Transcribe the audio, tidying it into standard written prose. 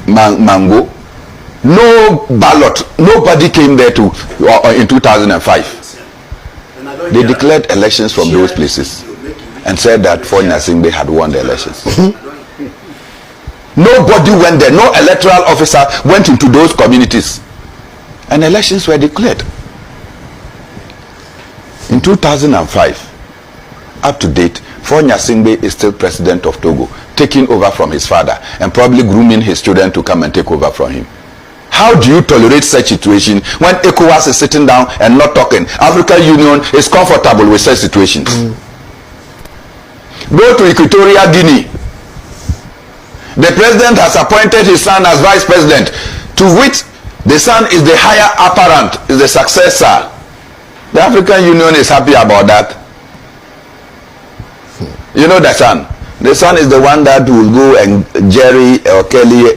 Mango. No ballot. Nobody came there to in 2005. They declared elections from those places and said that Fonya Singbe had won the elections. Nobody went there. No electoral officer went into those communities, and elections were declared. In 2005, up to date, Fonya Singbe is still president of Togo, taking over from his father and probably grooming his children to come and take over from him. How do you tolerate such situation when ECOWAS is sitting down and not talking? African Union is comfortable with such situations. Go to Equatorial Guinea. The president has appointed his son as vice president, to which the son is the higher apparent, is the successor. The African Union is happy about that. You know the son. The son is the one that will go and Jerry or Kelly